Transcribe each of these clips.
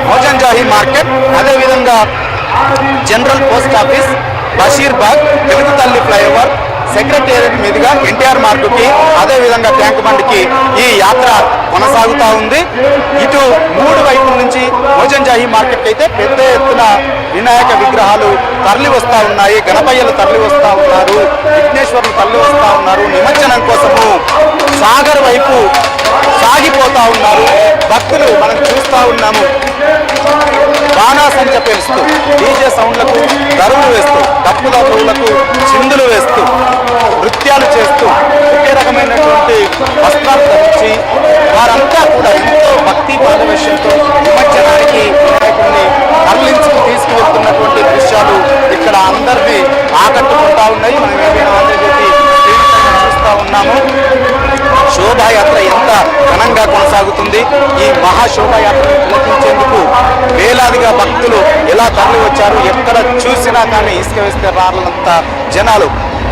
Moazzam Jahi market, అదేవిధంగా general post office, Basheerbagh, Telugu తల్లి flyover, secretariat మీదుగా ఎన్టీఆర్ మార్గుకి, అదేవిధంగా ట్యాంక్ బండ్కి ఈ యాత్ర కొనసాగుతూ ఉంది. ఇటు 3 వైపుల నుంచి మోజంజాహి మార్కెట్ అయితే పెద్ద ఎత్తున వినాయక విగ్రహాలు తరలి వస్తూ ఉన్నాయి, గణపయ్యలు తరలి వస్తూ ఉన్నారు, విఘ్నేశ్వరులు తరలి వస్తూ ఉన్నారు. నిమజ్జనం కోసము సాగర్ వైపు సాగిపోతూ ఉన్నారు భక్తులు. మనం చూస్తూ ఉన్నాము బాణాసంచ పేలుస్తూ, డీజే సౌండ్లకు దరువులు వేస్తూ, డప్పులకు చిందులు వేస్తూ, నృత్యాలు చేస్తూ, ఒకే రకమైనటువంటి వస్త్రాలు ధరించి వారంతా కూడా ఎంతో భక్తి పారవశ్యంతో నిమజ్జనానికి వినాయకుడిని తరలించుకు తీసుకువెళ్తున్నటువంటి దృశ్యాలు ఇక్కడ అందరినీ ఆకట్టుకుంటా ఉన్నాయి. మనం ఏదైనా ఆంధ్రజ్యోతి చూస్తూ ఉన్నాము. శోభాయాత్ర ఎంత ఘనంగా కొనసాగుతుంది. ఈ మహాశోభాయాత్రను తిలకించేందుకు వేలాదిగా భక్తులు ఎలా తరలి వచ్చారు. ఎక్కడ చూసినా కానీ ఇసుక వేస్తే రాళ్ళంత జనాలు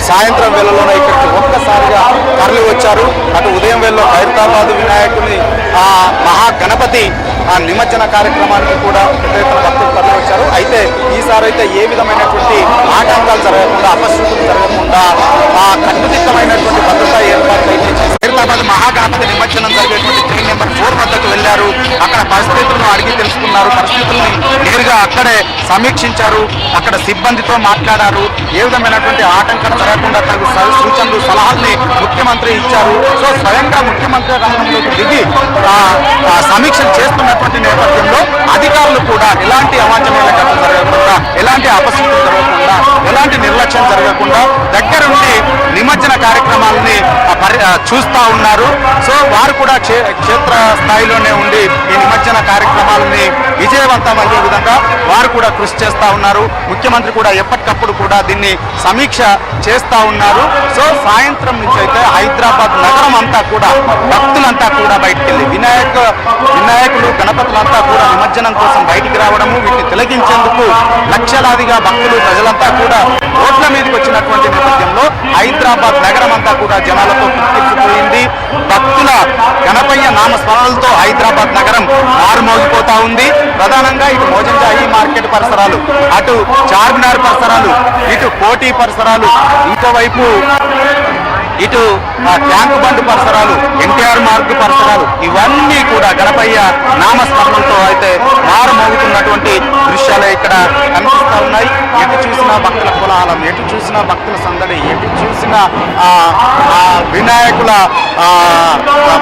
సాయంత్రం వేళలోనే ఇక్కడికి ఒక్కసారిగా తరలి వచ్చారు. అటు ఉదయం వేళలో హైదరాబాద్ వినాయకుని ఆ మహాగణపతి ఆ నిమజ్జన కార్యక్రమానికి కూడా పెద్ద ఎత్తున భక్తులు తరలి వచ్చారు. అయితే ఈసారి అయితే ఏ విధమైనటువంటి ఆటంకాలు జరగకుండా, అపశృతులు జరగకుండా కట్టుదిట్టమైనటువంటి భద్రతా ఏర్పాట్లు అయితే చేశారు. హైదరాబాద్ మహాగణపతి నిమజ్జనం జరిగేటువంటి ట్రైన్ నెంబర్ 4 వద్దకు వెళ్లారు. అక్కడ పరిస్థితులను అడిగి తెలుసుకున్నారు. పరిస్థితుల్ని నేరుగా అక్కడే సమీక్షించారు. అక్కడ సిబ్బందితో మాట్లాడారు. ఏ విధమైనటువంటి ఆటంకం జరగకుండా తగు సూచనలు, సలహాల్ని ముఖ్యమంత్రి ఇచ్చారు. సో స్వయంగా ముఖ్యమంత్రి రంగంలోకి దిగి సమీక్షలు చేస్తున్నటువంటి నేపథ్యంలో అధికారులు కూడా ఎలాంటి అవాంఛనీయ ఘటనలు జరగకుండా, ఎలాంటి అపశృతులు జరగకుండా, ఎలాంటి నిర్లక్ష్యం జరగకుండా దగ్గరుండి నిమజ్జన కార్యక్రమాలని చూస్తూ ఉన్నారు. సో వారు కూడా క్షేత్ర స్థాయిలోనే ఉండి ఈ నిమజ్జన కార్యక్రమాలని విజయవంతమయ్యే విధంగా వారు కూడా కృషి చేస్తూ ఉన్నారు. ముఖ్యమంత్రి కూడా ఎప్పటికప్పుడు కూడా దీన్ని సమీక్ష చేస్తూ ఉన్నారు. సో సాయంత్రం నుంచి అయితే హైదరాబాద్ నగరం అంతా కూడా భక్తులంతా కూడా బయటికి వెళ్ళి వినాయకులు, గణపతులంతా కూడా నిమజ్జనం కోసం బయటికి రావడము, వీటిని తిలకించేందుకు లక్షలాదిగా భక్తులు, ప్రజలంతా కూడా రోడ్ల మీదకి వచ్చినటువంటి నేపథ్యంలో హైదరాబాద్ నగరం అంతా కూడా జనాలతో కిక్కిరిసిపోయింది. భక్తుల గణపయ్య నామస్మరణలతో హైదరాబాద్ నగరం మారుమోగిపోతా ఉంది. ప్రధానంగా ఇటు మోజంజాహి మార్కెట్ పరిసరాలు, అటు చార్మినార్ పరిసరాలు, ఇటు కోటి పరిసరాలు, ఇంకోవైపు ఇటు ట్యాంక్ బండ్ పరిసరాలు, ఎన్టీఆర్ మార్గ్ పరిసరాలు, ఇవన్నీ కూడా గణపయ్య నామస్మరణలతో అయితే మారుమోగుతున్నటువంటి దృశ్యాలే ఇక్కడ కనిపిస్తూ ఉన్నాయి. ఎటు చూసినా భక్తుల కోలాహలం, ఎటు చూసినా భక్తుల సందడి, ఎటు చూసినా వినాయకుల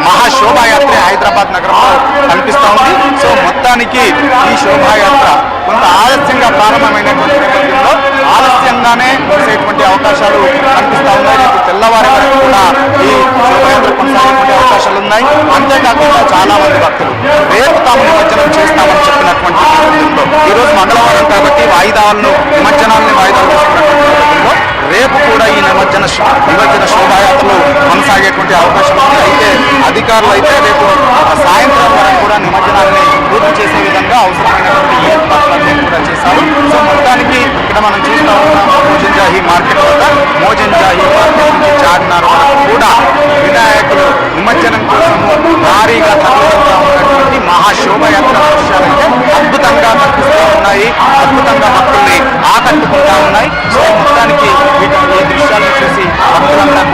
మహాశోభాయాత్ర హైదరాబాద్ నగరంలో కనిపిస్తూ ఉంది. సో మొత్తానికి ఈ శోభాయాత్ర కొంత ఆలస్యంగా ప్రారంభమైనటువంటి నేపథ్యంలో ఆలస్యంగానే ముగిసేటువంటి అవకాశాలు కనిపిస్తూ ఉన్నాయి. రేపు తెల్లవారి వరకు కూడా ఈ శోభాయాత్ర కొనసాగేటువంటి అవకాశాలు ఉన్నాయి. అంతేకాకుండా చాలా మంది భక్తులు రేపు తాము నిమజ్జనం చేస్తామని చెప్పినటువంటి నేపథ్యంలో ఈరోజు మంగళవారం కాబట్టి నిమజ్జనాలని వాయిదాలు తీసుకున్నటువంటి నేపథ్యంలో రేపు కూడా ఈ నిమజ్జన శోభాయాత్రలు కొనసాగేటువంటి అవకాశం ఉంది. అయితే అధికారులు అయితే రేపు సాయంత్రం వరకు కూడా నిమజ్జనాన్ని పూర్తి చేసే విధంగా అవసరమైనటువంటి ఏర్పాట్లన్నీ కూడా చేశారు. సో మొత్తానికి ఇక్కడ మనం చూస్తూ ఉన్నాం మోజంజాహి మార్కెట్ వద్ద, మోజంజాహి మార్కెట్ నుంచి చార్మినార్ వరకు కూడా వినాయకులు నిమజ్జనం కోసము భారీగా తరలిస్తూ ఉన్నటువంటి మహాశోభయాత్ర దృశ్యాలైతే అద్భుతంగా కనిపిస్తూ ఉన్నాయి. అద్భుతంగా భక్తుల్ని ఆకట్టుకుంటా ఉన్నాయి.